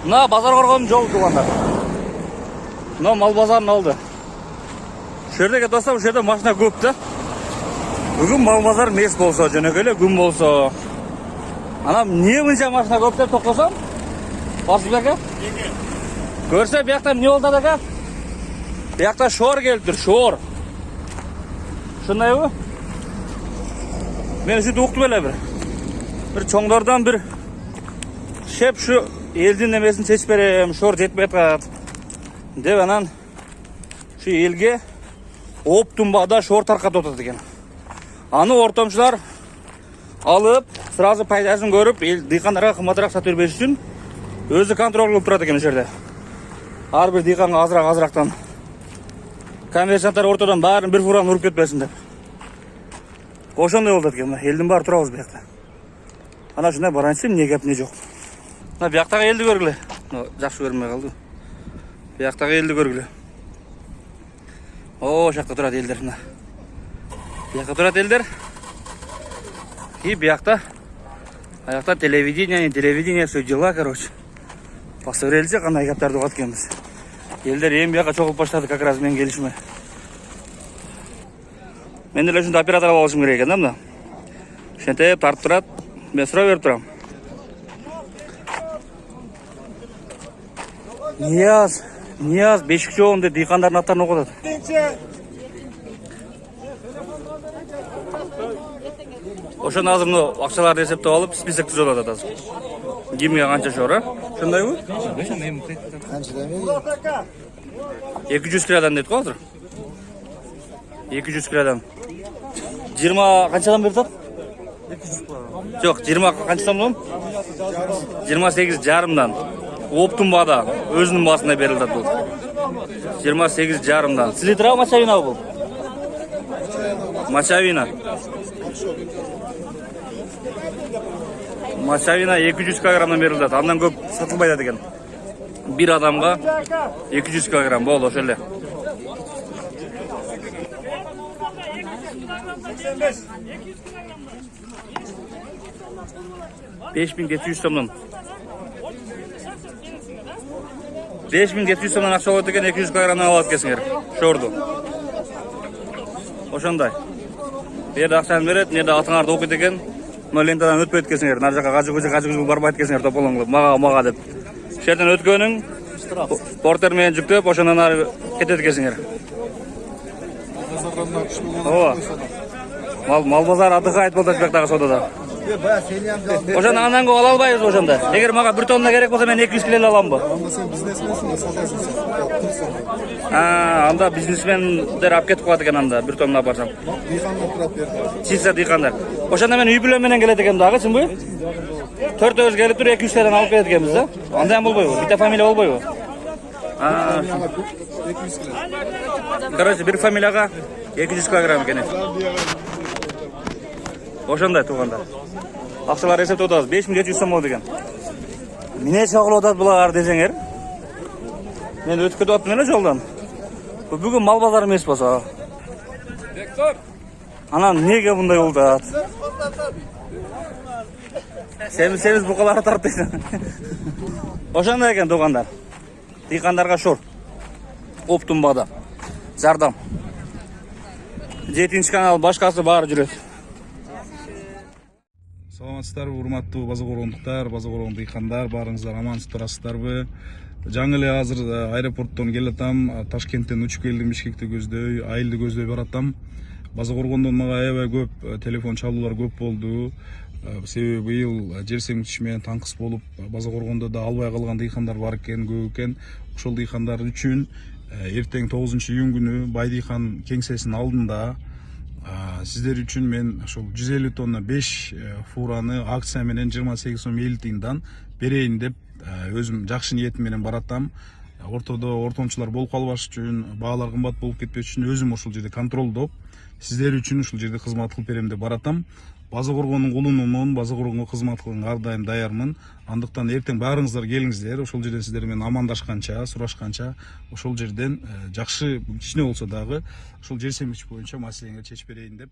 Mına Bazar Qorgonун жолу туғандар. Мына мал базарының алды. Şu yerде dostlar, şu yerde машина көп та. Бүгін мал базар мес болса, жөнөкөлө күн болса. Анам не мынча машина көп деп тоқтасам? Басып ака? Көрсе, бияқтан не болды ака? Бияқта шор келіп тұр, шор. Шындай бу? Мен үші уктум эле бір чоңдордан бір шеп şu елдин немесин чечип берем, шор жетпей атат. Деп анан şu елге оптумбада шор таркатып атат экен. Аны ортомчулар алып, сразу пайдасын көрүп, дыйкандарга кымбатыраак сатып бербеш үчүн өзү контроль кылып турат экен ошол жерде. Ар бир дыйканга азыраак-азырактан коммерсанттар ортодон баарын бир фураны уруп кетпесин деп. Ошондой болот экен. Элдин баары турабыз биякта. Ана ушундай баранчы эмне кеп эмне жок. Мына бияктагы элди көргүлө. Жакшы көрүнбөй калды. Бияктагы элди көргүлө. О, жакта турат элдер мына. Биякта турат элдер. И биякта аякта телевидение, все дела, короче. Посмотреличи кандай кептарды угат экенбиз. Элдер эми бияка чогулуп баштады, как раз менин келишиме. Мен деле ушундай оператор алышым керек экен да мына. Ошентип тартып турат. Мен сурап берип турам. Нияз бешик жолунда дыйкандардын аттарын окуп атат. Ошону азыр мына акчаларды эсептеп алып, список түзүп атат азыр. Кимге канча шор, а? Ошондойбу? Канча да 200 килодан дейт го азыр. 200 килодан. 20 канчадан берип атат? Жок, 20 канчадан болом? 28 жарымдан. Оптумбада өзүнүн басына берилди бул. 28 жарымдан. Слитра мачавина бул. Мачавина 200 килограммдан берилди. Андан көп сатылбайт экен. Bir адамга 200 килограмм болду ошол эле. 5700 сомдон. 5700 сомдон акча болот экен, 200 килограммдан алып келсиңер. Шорду. Ошондой. Берде акчаны берет, эмне да атыңарды окуйт экен. Мына лентадан өтпөйт экенсиңер. Нар жака гажы барбайт экенсиңер тополоң кылып. Мага деп. Ошол жерден өткөнүң портер менен жүктөп, ошондон ары кетет экенсиңер. Ооба. Мал базар отдыхает болот бияктагы содада. Ошондо андан көп ала албайбыз ошондо. Эгер мага 1 тонна керек болсо мен 200 кило аламбы? Анда бизнесмендер алып кетип калат экен анда 1 тонна барсам. Чисто дыйкандар. Ошондо мен үй бүлө менен келет экем дагы, чынбы? Төртөөбүз келип туруп 200 килодан алып кетет экенбиз да. Андай болбойбу? Бите фамилия болбойбу? Короче, bir фамилияга 200 килограмм экен. Ошондой туугандар. Акчалар эсептеп атабыз. 5700 сом болду экен. Эмне чогулуп атат булар десеңер? Мен өтүп кетип аттым эле жолдон. Бүгүн мал базары эмес болсо. Бектор. Анан эмнеге мындай болду атат? Сemiz букалары тартып. Ошондой экен туугандар. Дыйкандарга шор. Оптумбада. Жардам. 7-канал башкасы баары жүрөт. Саламатсыздарбы, урматтуу База Коргондуктар, База Коргон дыйкандар, баарыңыздар амансыз турасыздарбы? Жаңы эле азыр аэропорттон келатам, Ташкенттен учуп келдим, Бишкекти көздөй, айылды көздөй баратам. База Коргондон мага аябай көп телефон чалуулар көп болду. Себеби быйыл жер семчиш менен таңкыс болуп, База Коргондо да албай калган дыйкандар бар экен, көп экен. Ошол дыйкандар үчүн эртең 9-июнь күнү Бай дыйкан кеңсесинин алдында сиздер үчүн мен ошол 150 тонна 5 фураны акция менен 28 сом 50 тыйындан берейин деп өзүм жакшы ниетим менен баратам. Ортодо ортомчулар болуп калбаш үчүн, баалар кымбат болуп кетпеш үчүн өзүм ошол жерде контролдоп, сиздер үчүн ушул жерде кызмат кылып берем деп баратам. База Коргондун кулунумун, База Коргонго кызмат кылганга ар дайым даярмын. Андыктан эртең баарыңыздар келиңиздер, ошол жерден сиздер менен амандашканча, сурашканча, ошол жерден жакшы кичине болсо дагы ошол жер семчиш боюнча маселеңерди чечип берейин деп